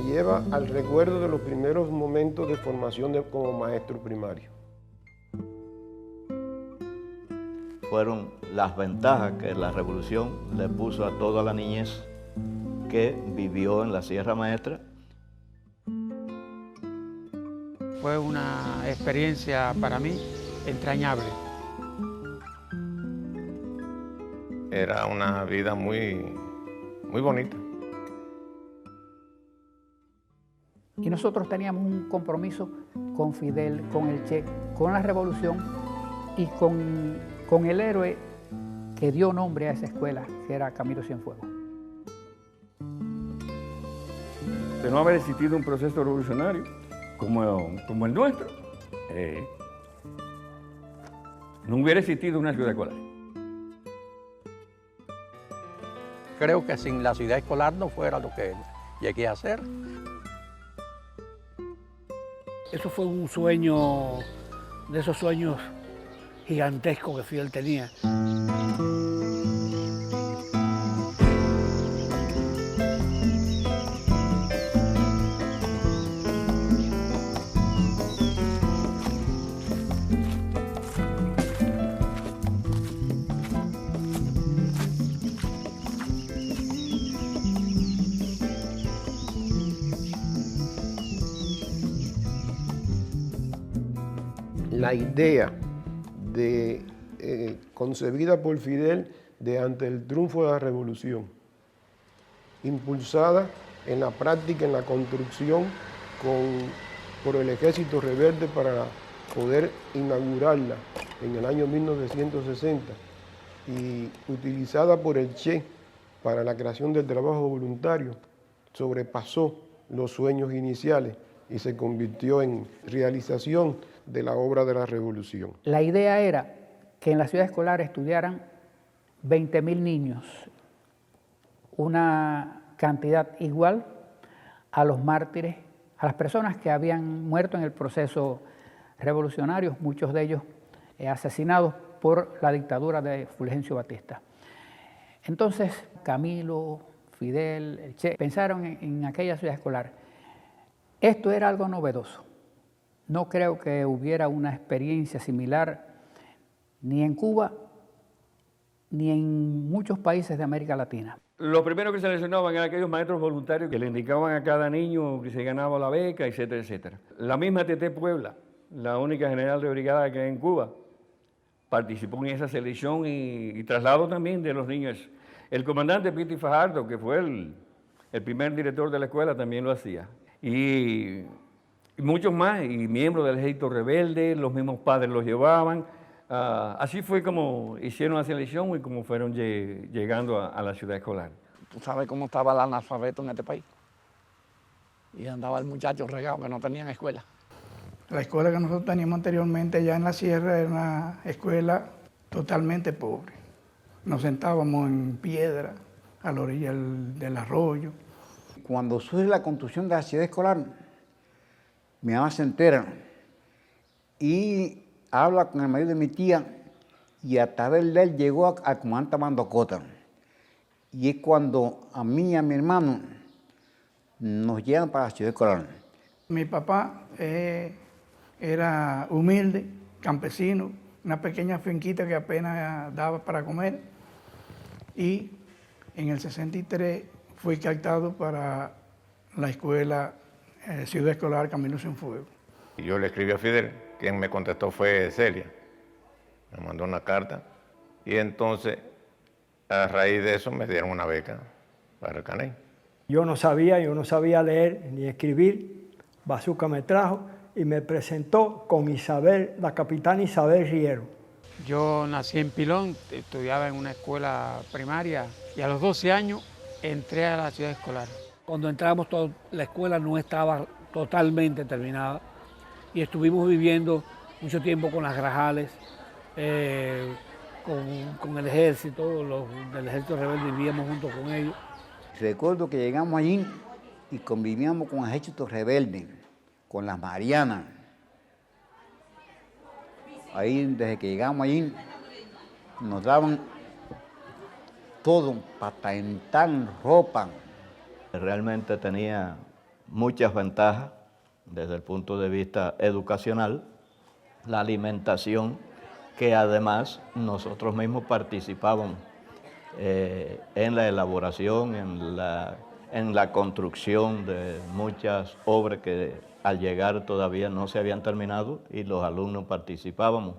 lleva al recuerdo de los primeros momentos de formación como maestro primario. Fueron las ventajas que la revolución le puso a toda la niñez que vivió en la Sierra Maestra. Fue una experiencia para mí entrañable. Era una vida muy bonita. Y nosotros teníamos un compromiso con Fidel, con el Che, con la revolución y con el héroe que dio nombre a esa escuela, que era Camilo Cienfuegos. De no haber existido un proceso revolucionario como el nuestro, no hubiera existido una ciudad escolar. Creo que sin la ciudad escolar no fuera lo que llegué a hacer. Eso fue un sueño, de esos sueños gigantescos que Fidel tenía. La idea concebida por Fidel ante el triunfo de la revolución, impulsada en la práctica, en la construcción por el ejército rebelde para poder inaugurarla en el año 1960 y utilizada por el Che para la creación del trabajo voluntario, sobrepasó los sueños iniciales y se convirtió en realización de la obra de la revolución. La idea era que en la ciudad escolar estudiaran 20.000 niños, una cantidad igual a los mártires, a las personas que habían muerto en el proceso revolucionario, muchos de ellos asesinados por la dictadura de Fulgencio Batista. Entonces, Camilo, Fidel, el Che, pensaron en aquella ciudad escolar. Esto era algo novedoso. No creo que hubiera una experiencia similar ni en Cuba ni en muchos países de América Latina. Lo primero que seleccionaban eran aquellos maestros voluntarios que le indicaban a cada niño que se ganaba la beca, etcétera, etcétera. La misma TT Puebla, la única general de brigada que hay en Cuba, participó en esa selección y traslado también de los niños. El comandante Piti Fajardo, que fue el primer director de la escuela, también lo hacía. Y muchos más, y miembros del ejército rebelde, los mismos padres los llevaban. Así fue como hicieron la selección y como fueron llegando a la ciudad escolar. Tú sabes cómo estaba el analfabeto en este país. Y andaba el muchacho regado que no tenían escuela. La escuela que nosotros teníamos anteriormente allá en la sierra era una escuela totalmente pobre. Nos sentábamos en piedra a la orilla del arroyo. Cuando surge la construcción de la ciudad escolar, mi mamá se entera y habla con el marido de mi tía y a través de él llegó al comandante Armando Cota. Y es cuando a mí y a mi hermano nos llevan para la ciudad escolar. Mi papá era humilde, campesino, una pequeña finquita que apenas daba para comer. Y en el 63 fui captado para la escuela Ciudad Escolar Camilo Cienfuegos. Yo le escribí a Fidel, quien me contestó fue Celia. Me mandó una carta y entonces a raíz de eso me dieron una beca para el Caney. Yo no sabía leer ni escribir. Bazuca me trajo y me presentó con Isabel, la capitana Isabel Riero. Yo nací en Pilón, estudiaba en una escuela primaria y a los 12 años entré a la ciudad escolar. Cuando entramos, la escuela no estaba totalmente terminada y estuvimos viviendo mucho tiempo con las Grajales, con el ejército, del ejército rebelde, vivíamos junto con ellos. Recuerdo que llegamos allí y convivíamos con el ejército rebelde, con las Marianas. Ahí, desde que llegamos allí, nos daban todo, patentar, ropa. Realmente tenía muchas ventajas desde el punto de vista educacional, la alimentación, que además nosotros mismos participábamos en la elaboración, en la construcción de muchas obras que al llegar todavía no se habían terminado y los alumnos participábamos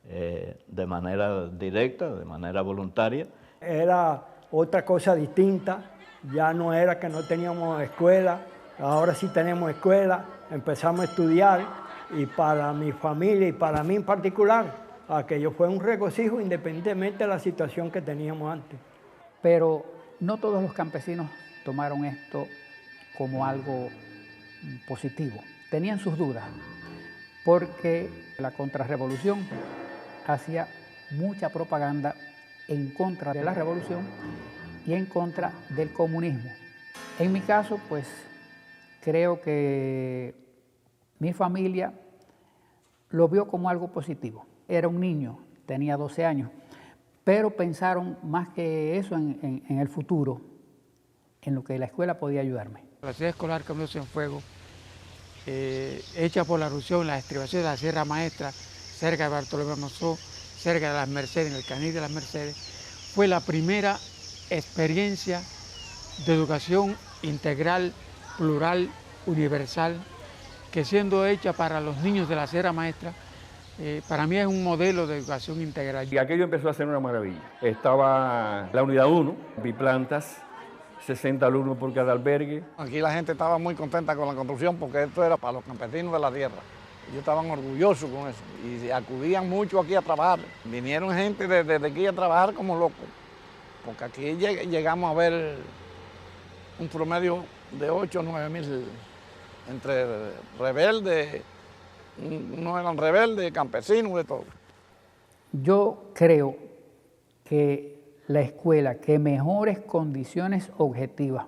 de manera directa, de manera voluntaria. Era otra cosa distinta, ya no era que no teníamos escuela, ahora sí tenemos escuela, empezamos a estudiar y para mi familia y para mí en particular, aquello fue un regocijo independientemente de la situación que teníamos antes. Pero no todos los campesinos tomaron esto como algo positivo. Tenían sus dudas, porque la contrarrevolución hacía mucha propaganda en contra de la revolución y en contra del comunismo. En mi caso, pues, creo que mi familia lo vio como algo positivo. Era un niño, tenía 12 años, pero pensaron más que eso en el futuro, en lo que la escuela podía ayudarme. La ciudad escolar Camilo Cienfuegos, hecha por la erupción, las estribaciones de la Sierra Maestra, cerca de Bartolomé Mosó, cerca de las Mercedes, en el Canil de las Mercedes, fue la primera experiencia de educación integral, plural, universal, que siendo hecha para los niños de la Sierra Maestra, para mí es un modelo de educación integral. Y aquello empezó a ser una maravilla. Estaba la unidad 1, biplantas, 60 alumnos por cada albergue. Aquí la gente estaba muy contenta con la construcción porque esto era para los campesinos de la tierra. Ellos estaban orgullosos con eso y acudían mucho aquí a trabajar. Vinieron gente desde aquí a trabajar como locos, porque aquí llegamos a ver un promedio de 8 o 9 mil entre rebeldes, no eran rebeldes, campesinos, de todo. Yo creo que la escuela que mejores condiciones objetivas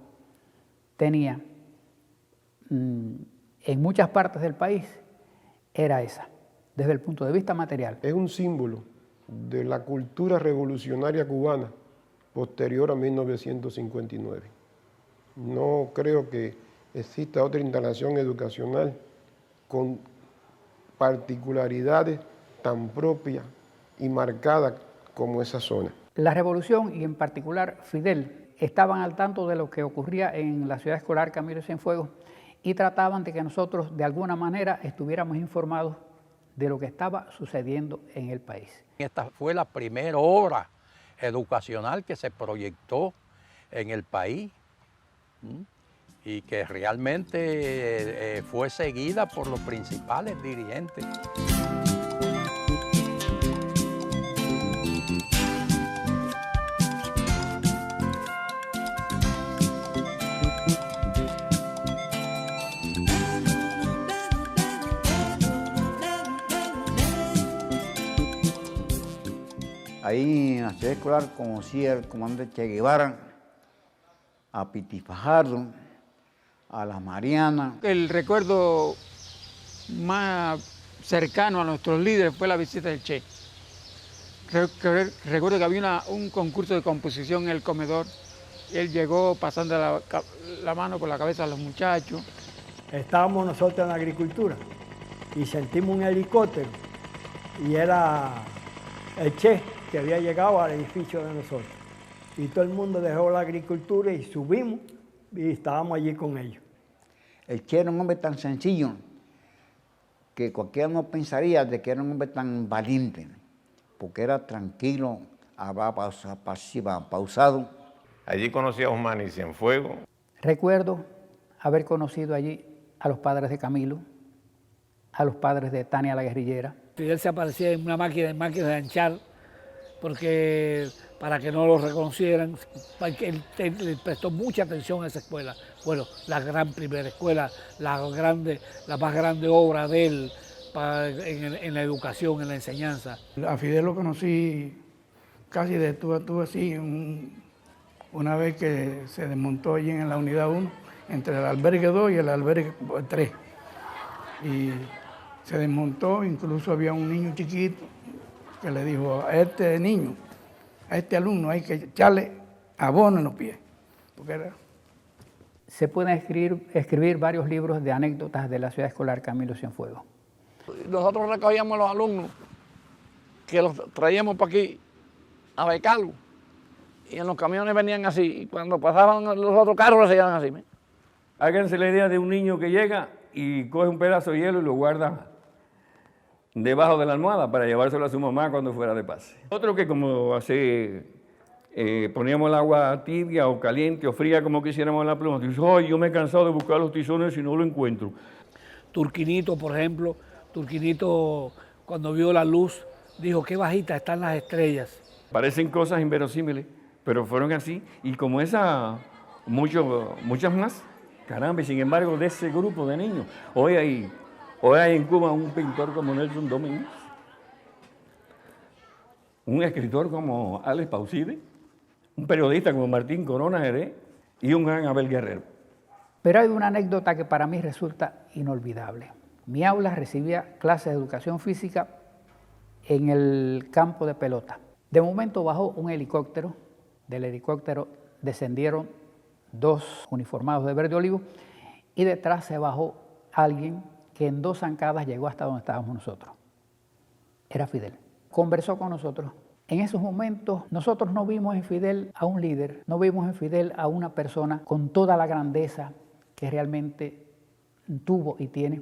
tenía en muchas partes del país era esa, desde el punto de vista material. Es un símbolo de la cultura revolucionaria cubana posterior a 1959. No creo que exista otra instalación educacional con particularidades tan propias y marcadas como esa zona. La revolución y en particular Fidel estaban al tanto de lo que ocurría en la ciudad escolar Camilo Cienfuegos y trataban de que nosotros de alguna manera estuviéramos informados de lo que estaba sucediendo en el país. Esta fue la primera obra educacional que se proyectó en el país y que realmente fue seguida por los principales dirigentes. Ahí en la ciudad escolar conocí al comandante Che Guevara, a Piti Fajardo, a las Marianas. El recuerdo más cercano a nuestros líderes fue la visita del Che. Recuerdo que había un concurso de composición en el comedor. Él llegó pasando la mano por la cabeza a los muchachos. Estábamos nosotros en la agricultura y sentimos un helicóptero y era el Che que había llegado al edificio de nosotros. Y todo el mundo dejó la agricultura y subimos y estábamos allí con ellos. El Che era un hombre tan sencillo que cualquiera no pensaría de que era un hombre tan valiente, porque era tranquilo, hablaba pausado. Allí conocí a Osmani Cienfuegos. Recuerdo haber conocido allí a los padres de Camilo, a los padres de Tania la guerrillera. Fidel se aparecía en una máquina de anchar, porque para que no lo reconocieran, él le prestó mucha atención a esa escuela. Bueno, la gran primera escuela, la más grande obra de él en la educación, en la enseñanza. A Fidel lo conocí casi de tú a tú, así, una vez que se desmontó allí en la unidad 1, entre el albergue 2 y el albergue 3. Y se desmontó, incluso había un niño chiquito que le dijo a este niño, a este alumno hay que echarle abono en los pies, porque era... se pueden escribir varios libros de anécdotas de la ciudad escolar Camilo Cienfuegos. Nosotros recogíamos a los alumnos que los traíamos para aquí a becarlos y en los camiones venían así y cuando pasaban los otros carros se iban así. Háganse la idea de un niño que llega y coge un pedazo de hielo y lo guarda debajo de la almohada para llevárselo a su mamá cuando fuera de pase. Otro que como poníamos el agua tibia o caliente o fría como quisiéramos en la pluma, dice, ¡ay, yo me he cansado de buscar los tizones y no lo encuentro! Turquinito, por ejemplo, Turquinito cuando vio la luz dijo, qué bajitas están las estrellas. Parecen cosas inverosímiles, pero fueron así, y como esa, muchas más, caramba, y sin embargo de ese grupo de niños, hoy hay en Cuba un pintor como Nelson Domínguez, un escritor como Alex Pauside, un periodista como Martín Corona Jerez y un gran Abel Guerrero. Pero hay una anécdota que para mí resulta inolvidable. Mi aula recibía clases de educación física en el campo de pelota. De momento bajó un helicóptero, del helicóptero descendieron 2 uniformados de verde olivo y detrás se bajó alguien que en 2 zancadas llegó hasta donde estábamos nosotros. Era Fidel. Conversó con nosotros. En esos momentos nosotros no vimos en Fidel a un líder, no vimos en Fidel a una persona con toda la grandeza que realmente tuvo y tiene.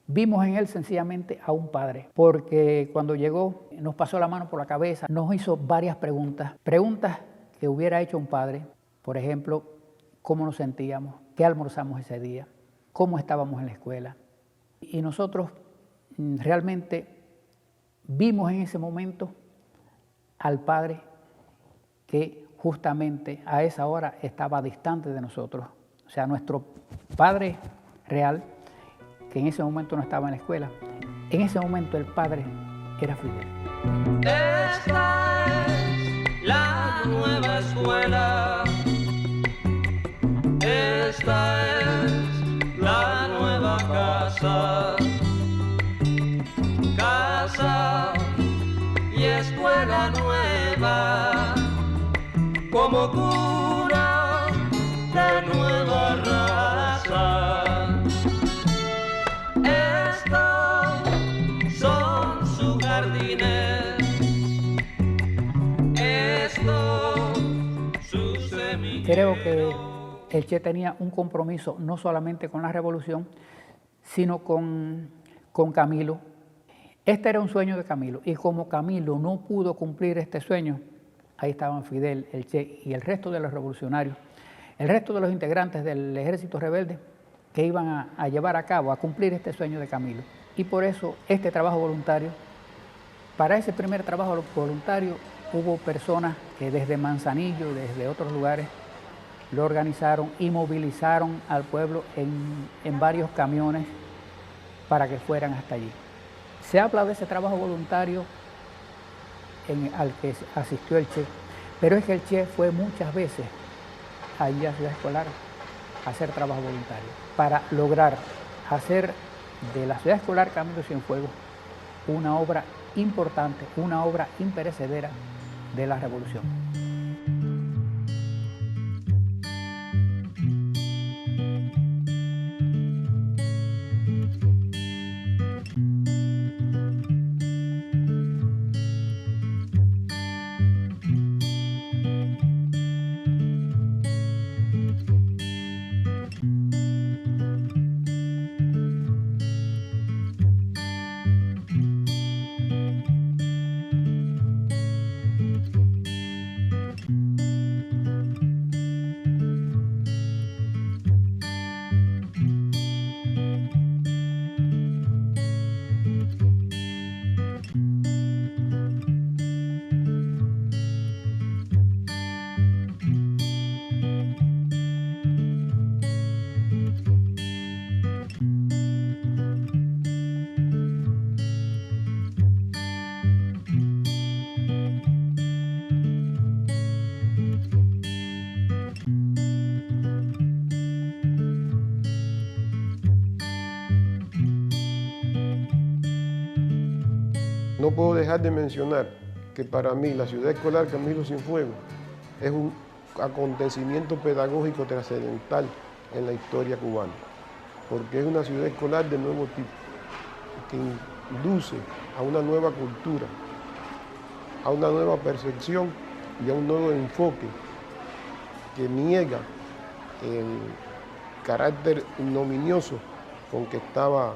Vimos en él sencillamente a un padre, porque cuando llegó nos pasó la mano por la cabeza, nos hizo varias preguntas que hubiera hecho un padre, por ejemplo, cómo nos sentíamos, qué almorzamos ese día, cómo estábamos en la escuela. Y nosotros realmente vimos en ese momento al padre que justamente a esa hora estaba distante de nosotros. O sea, nuestro padre real, que en ese momento no estaba en la escuela, en ese momento el padre era Fidel. Esta es la nueva escuela, esta es la nueva casa, casa y escuela nueva, como cuna de nueva raza. Estos son sus jardines, estos sus semilleros. Creo que el Che tenía un compromiso no solamente con la revolución, sino con Camilo. Este era un sueño de Camilo, y como Camilo no pudo cumplir este sueño, ahí estaban Fidel, el Che y el resto de los revolucionarios, el resto de los integrantes del ejército rebelde que iban a llevar a cabo, a cumplir este sueño de Camilo. Y por eso este trabajo voluntario, para ese primer trabajo voluntario hubo personas que desde Manzanillo, desde otros lugares, lo organizaron y movilizaron al pueblo en varios camiones para que fueran hasta allí. Se habla de ese trabajo voluntario al que asistió el Che, pero es que el Che fue muchas veces allí a Ciudad Escolar a hacer trabajo voluntario para lograr hacer de la Ciudad Escolar Camilo Cienfuegos una obra importante, una obra imperecedera de la revolución. No puedo dejar de mencionar que para mí la Ciudad Escolar Camilo Cienfuegos es un acontecimiento pedagógico trascendental en la historia cubana, porque es una ciudad escolar de nuevo tipo, que induce a una nueva cultura, a una nueva percepción y a un nuevo enfoque que niega el carácter ignominioso con que estaba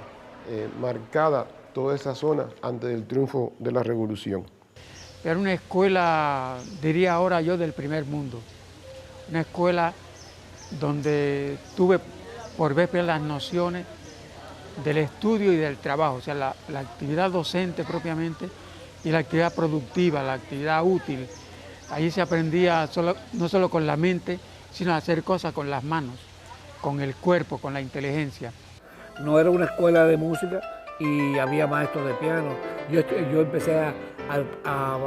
marcada toda esa zona antes del triunfo de la revolución. Era una escuela, diría ahora yo, del primer mundo. Una escuela donde tuve por vez las nociones del estudio y del trabajo, o sea, la actividad docente propiamente y la actividad productiva, la actividad útil. Allí se aprendía no solo con la mente, sino a hacer cosas con las manos, con el cuerpo, con la inteligencia. No era una escuela de música y había maestros de piano. Yo empecé a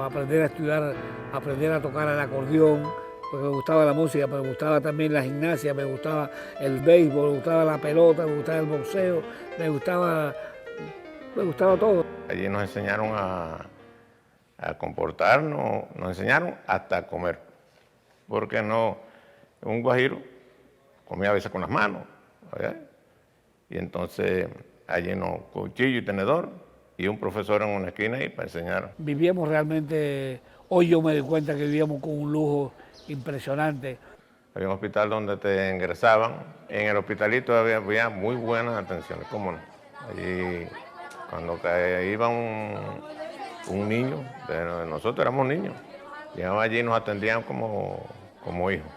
aprender a estudiar, a aprender a tocar el acordeón, porque me gustaba la música, pero me gustaba también la gimnasia, me gustaba el béisbol, me gustaba la pelota, me gustaba el boxeo, me gustaba todo. Allí nos enseñaron a comportarnos, nos enseñaron hasta a comer, porque no, un guajiro comía a veces con las manos, ¿verdad? Y entonces allí nos cuchillo y tenedor y un profesor en una esquina ahí para enseñar. Vivíamos realmente, hoy yo me doy cuenta que vivíamos con un lujo impresionante. Había un hospital donde te ingresaban, en el hospitalito había muy buenas atenciones, ¿cómo no? Allí cuando iba un niño, nosotros éramos niños, llegaban allí y nos atendían como hijos.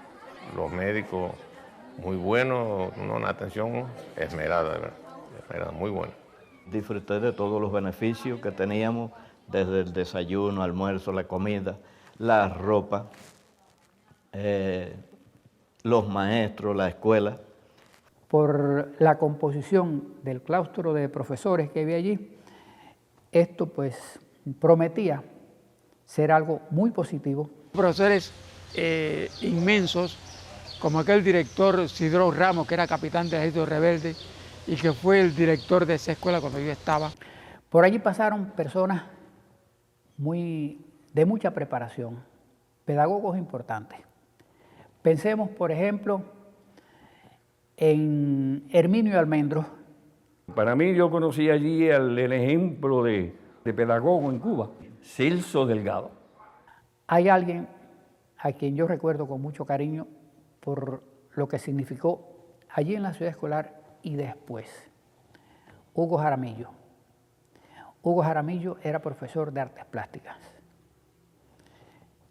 Los médicos muy buenos, una atención esmerada, de verdad, esmerada, muy buena. Disfruté de todos los beneficios que teníamos, desde el desayuno, almuerzo, la comida, la ropa, los maestros, la escuela. Por la composición del claustro de profesores que había allí, esto pues prometía ser algo muy positivo. Profesores inmensos, como aquel director Sidro Ramos, que era capitán del Ejército Rebelde y que fue el director de esa escuela cuando yo estaba. Por allí pasaron personas de mucha preparación, pedagogos importantes. Pensemos, por ejemplo, en Herminio Almendros. Para mí, yo conocí allí el ejemplo de pedagogo en Cuba, Celso Delgado. Hay alguien a quien yo recuerdo con mucho cariño por lo que significó allí en la ciudad escolar y después. Hugo Jaramillo. Hugo Jaramillo era profesor de artes plásticas,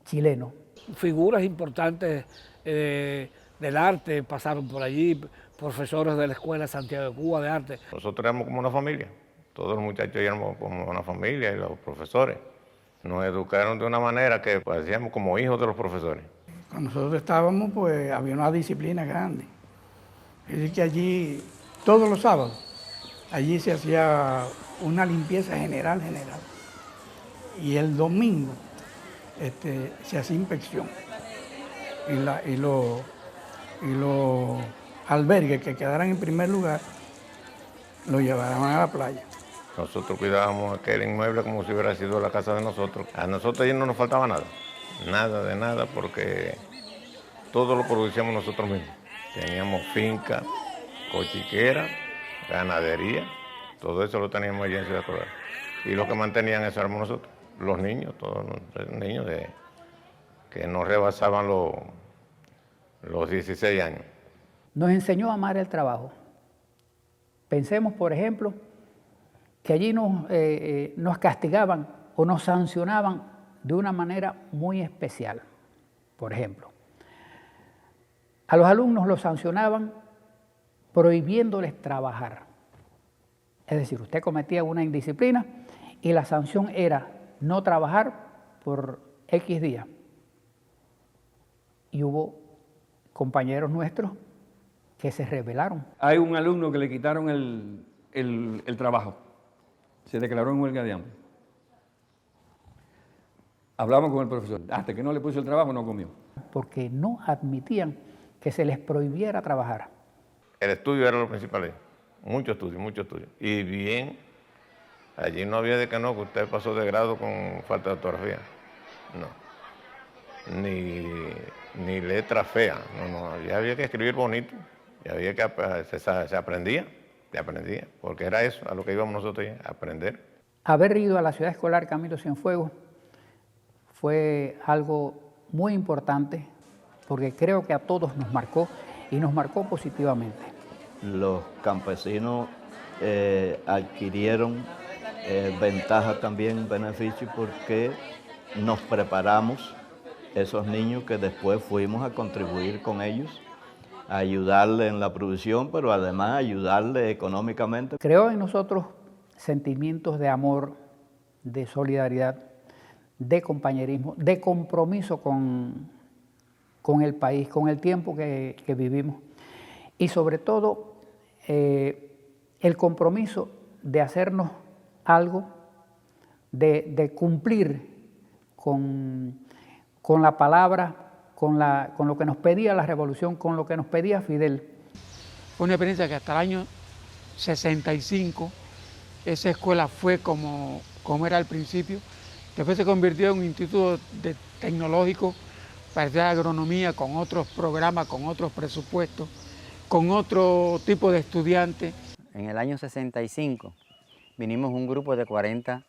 chileno. Figuras importantes del arte pasaron por allí, profesores de la Escuela Santiago de Cuba de Arte. Nosotros éramos como una familia, todos los muchachos éramos como una familia y los profesores. Nos educaron de una manera que parecíamos como hijos de los profesores. Cuando nosotros estábamos, pues había una disciplina grande. Es decir, que allí, todos los sábados, allí se hacía una limpieza general. Y el domingo se hacía inspección. Y los albergues que quedaran en primer lugar, los llevaban a la playa. Nosotros cuidábamos aquel inmueble como si hubiera sido la casa de nosotros. A nosotros allí no nos faltaba nada, nada de nada, porque todo lo producíamos nosotros mismos. Teníamos finca, cochiquera, ganadería, todo eso lo teníamos allí en Ciudad Escolar. Y los que mantenían eso éramos nosotros, los niños, todos los niños que no rebasaban los 16 años. Nos enseñó a amar el trabajo. Pensemos, por ejemplo, que allí nos castigaban o nos sancionaban de una manera muy especial. Por ejemplo, a los alumnos los sancionaban prohibiéndoles trabajar. Es decir, usted cometía una indisciplina y la sanción era no trabajar por X días. Y hubo compañeros nuestros que se rebelaron. Hay un alumno que le quitaron el trabajo. Se declaró en huelga de hambre. Hablamos con el profesor. Hasta que no le puso el trabajo, no comió. Porque no admitían que se les prohibiera trabajar. El estudio era lo principal. Mucho estudio. Y bien, allí no había de que no, que usted pasó de grado con falta de ortografía. No. Ni letra fea. No, allí había que escribir bonito. que había que se aprendía, porque era eso, a lo que íbamos nosotros a aprender. Haber ido a la ciudad escolar Camilo Cienfuegos fue algo muy importante porque creo que a todos nos marcó y nos marcó positivamente. Los campesinos adquirieron ventajas también, beneficios, porque nos preparamos esos niños que después fuimos a contribuir con ellos, a ayudarle en la producción, pero además ayudarle económicamente. Creó en nosotros sentimientos de amor, de solidaridad, de compañerismo, de compromiso con el país, con el tiempo que vivimos y sobre todo el compromiso de hacernos algo, de cumplir con la palabra, con lo que nos pedía la revolución, con lo que nos pedía Fidel. Fue una experiencia que hasta el año 65 esa escuela fue como era al principio. Después se convirtió en un instituto tecnológico para hacer agronomía, con otros programas, con otros presupuestos, con otro tipo de estudiantes. En el año 65 vinimos un grupo de 40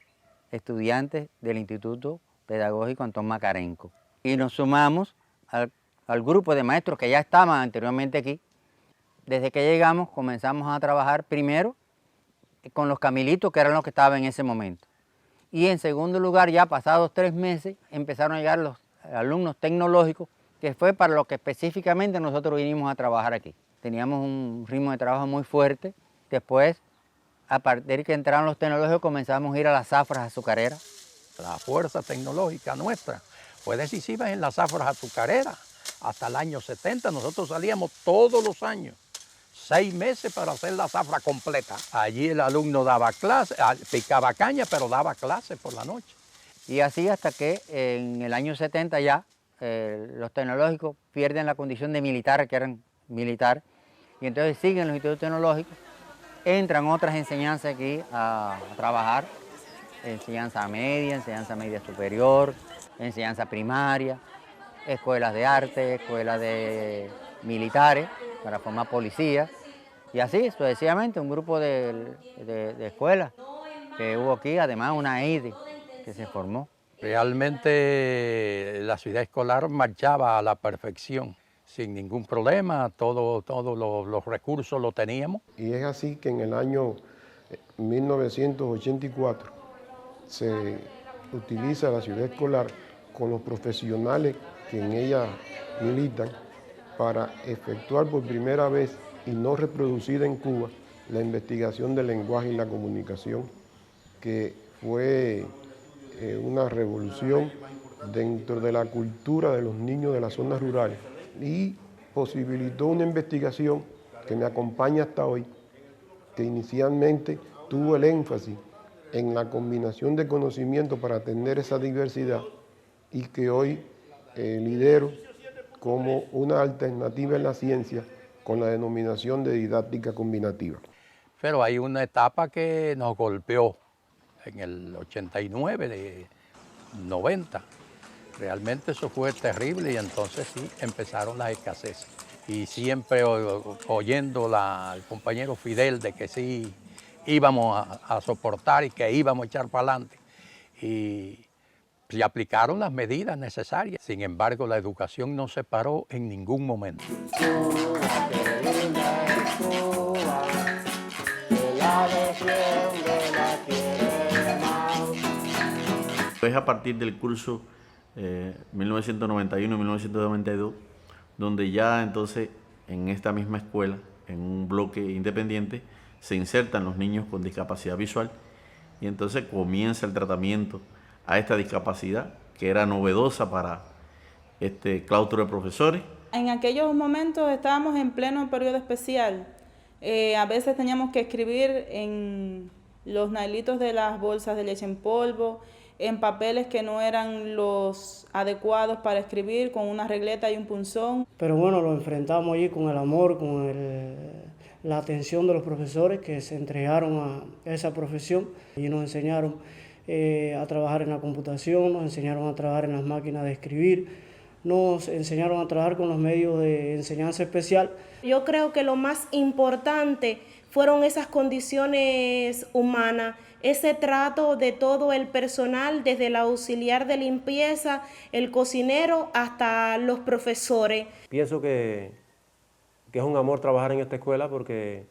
estudiantes del Instituto Pedagógico Antón Macarenco y nos sumamos al grupo de maestros que ya estaban anteriormente aquí. Desde que llegamos comenzamos a trabajar primero con los camilitos, que eran los que estaban en ese momento. Y en segundo lugar, ya pasados 3 meses, empezaron a llegar los alumnos tecnológicos, que fue para lo que específicamente nosotros vinimos a trabajar aquí. Teníamos un ritmo de trabajo muy fuerte. Después, a partir de que entraron los tecnológicos, comenzamos a ir a las zafras azucareras. La fuerza tecnológica nuestra fue decisiva en las zafras azucareras. Hasta el año 70 nosotros salíamos todos los años, 6 meses para hacer la zafra completa. Allí el alumno daba clase, picaba caña, pero daba clases por la noche. Y así hasta que en el año 70 ya los tecnológicos pierden la condición de militar, que eran militar, y entonces siguen los institutos tecnológicos, entran otras enseñanzas aquí a trabajar, enseñanza media superior, enseñanza primaria, escuelas de arte, escuelas de militares para formar policías, y así sucesivamente un grupo de escuelas que hubo aquí, además una EIDE que se formó. Realmente la ciudad escolar marchaba a la perfección, sin ningún problema, todos los recursos los teníamos. Y es así que en el año 1984 se utiliza la ciudad escolar con los profesionales que en ella militan para efectuar por primera vez y no reproducida en Cuba la investigación del lenguaje y la comunicación, que fue una revolución dentro de la cultura de los niños de las zonas rurales y posibilitó una investigación que me acompaña hasta hoy, que inicialmente tuvo el énfasis en la combinación de conocimiento para atender esa diversidad y que hoy lidero como una alternativa en la ciencia con la denominación de didáctica combinativa. Pero hay una etapa que nos golpeó en el 89, 90. Realmente eso fue terrible y entonces sí empezaron las escaseces. Y siempre oyendo al compañero Fidel de que sí íbamos a soportar y que íbamos a echar para adelante. Y se aplicaron las medidas necesarias. Sin embargo, la educación no se paró en ningún momento. Es a partir del curso 1991-1992, donde ya entonces en esta misma escuela, en un bloque independiente, se insertan los niños con discapacidad visual y entonces comienza el tratamiento a esta discapacidad que era novedosa para este claustro de profesores. En aquellos momentos estábamos en pleno periodo especial. A veces teníamos que escribir en los nailitos de las bolsas de leche en polvo, en papeles que no eran los adecuados para escribir, con una regleta y un punzón. Pero bueno, lo enfrentamos allí con el amor, con la atención de los profesores que se entregaron a esa profesión y nos enseñaron a trabajar en la computación, nos enseñaron a trabajar en las máquinas de escribir, nos enseñaron a trabajar con los medios de enseñanza especial. Yo creo que lo más importante fueron esas condiciones humanas, ese trato de todo el personal, desde el auxiliar de limpieza, el cocinero, hasta los profesores. Pienso que es un amor trabajar en esta escuela, porque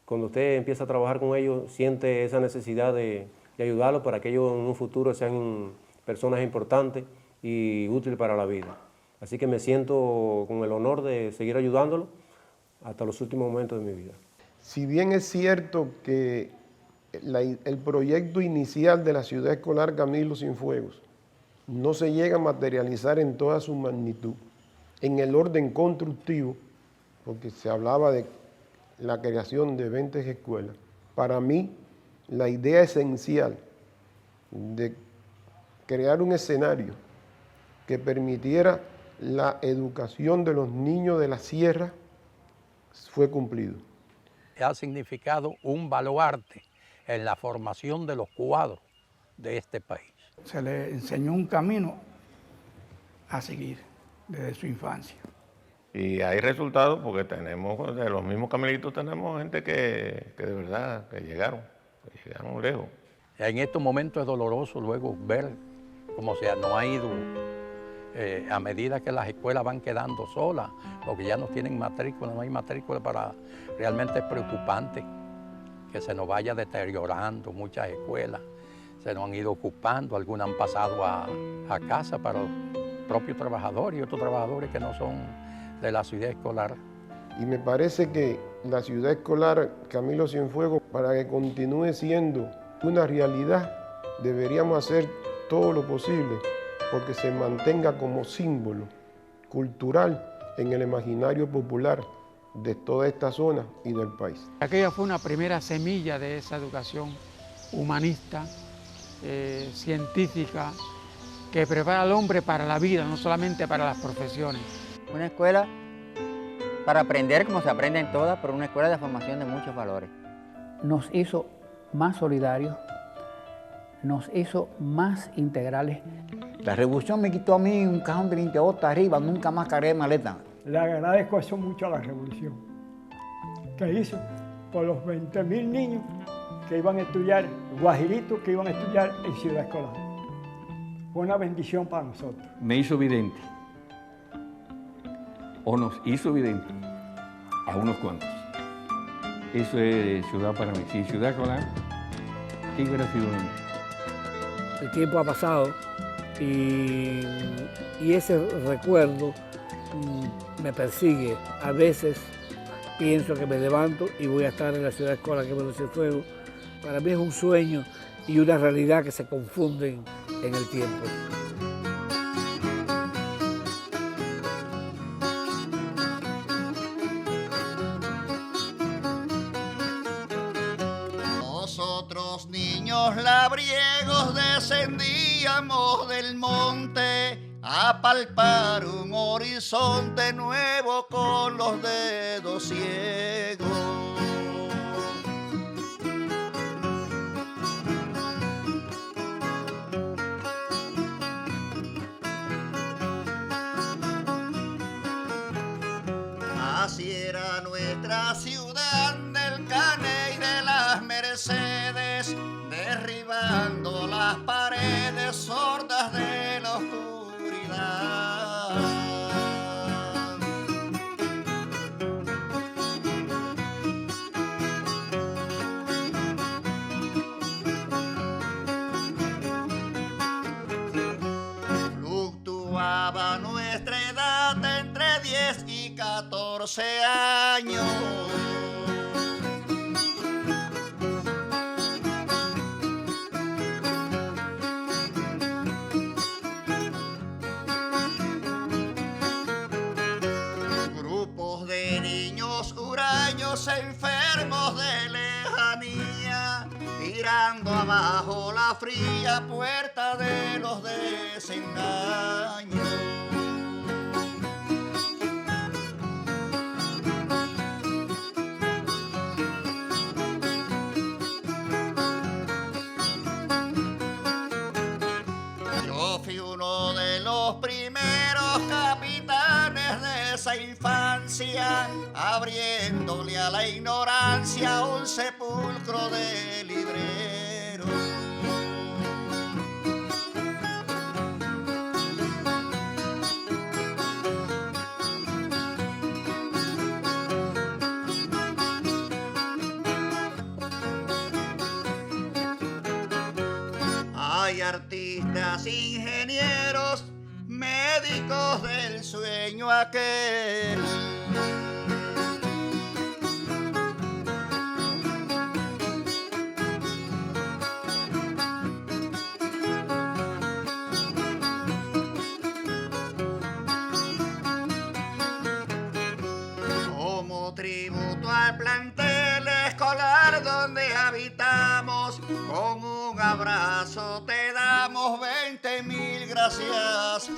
cuando usted empieza a trabajar con ellos, siente esa necesidad de ayudarlos para que ellos en un futuro sean personas importantes y útiles para la vida. Así que me siento con el honor de seguir ayudándolos hasta los últimos momentos de mi vida. Si bien es cierto que el proyecto inicial de la ciudad escolar Camilo Cienfuegos no se llega a materializar en toda su magnitud, en el orden constructivo, porque se hablaba de la creación de 20 escuelas, para mí la idea esencial de crear un escenario que permitiera la educación de los niños de la sierra fue cumplido. Ha significado un baluarte en la formación de los cuadros de este país. Se le enseñó un camino a seguir desde su infancia. Y hay resultados porque tenemos, de los mismos camelitos tenemos gente que de verdad que llegaron lejos. En estos momentos es doloroso luego ver cómo se nos ha ido a medida que las escuelas van quedando solas, porque ya no tienen matrícula, no hay matrícula para... Realmente es preocupante que se nos vaya deteriorando muchas escuelas, se nos han ido ocupando, algunas han pasado a casa para los propios trabajadores y otros trabajadores que no son de la ciudad escolar. Y me parece que la ciudad escolar Camilo Cienfuegos, para que continúe siendo una realidad, deberíamos hacer todo lo posible porque se mantenga como símbolo cultural en el imaginario popular de toda esta zona y del país. Aquella fue una primera semilla de esa educación humanista, científica, que prepara al hombre para la vida, no solamente para las profesiones. Una escuela para aprender como se aprende en todas, pero una escuela de formación de muchos valores. Nos hizo más solidarios, nos hizo más integrales. La revolución me quitó a mí un cajón de 20 botas arriba, nunca más cargué maleta. Le agradezco eso mucho a la revolución, que hizo por los 20.000 niños que iban a estudiar, guajiritos que iban a estudiar en Ciudad Escolar. Fue una bendición para nosotros. Me hizo vidente, o nos hizo vidente a unos cuantos. Eso es ciudad para mí. Si Ciudad Escolar, ¿qué hubiera sido de mí? El tiempo ha pasado y ese recuerdo me persigue. A veces pienso que me levanto y voy a estar en la ciudad escolar Camilo Cienfuegos. Para mí es un sueño y una realidad que se confunden en el tiempo. Nosotros niños labriegos descendíamos del monte a palpar un horizonte nuevo con los dedos ciegos. Así era nuestra ciudad del Caney de las Mercedes, derribando las paredes sordas de la oscuridad. Fluctuaba nuestra edad entre 10 y 14 años. Grupos de niños huraños enfermos de lejanía, tirando abajo la fría puerta de los desengaños. Yo fui uno de los primeros esa infancia, abriéndole a la ignorancia un sepulcro de librero. Hay artistas, ingenieros, médicos del sueño aquel. Como tributo al plantel escolar donde habitamos, con un abrazo te damos 20.000 gracias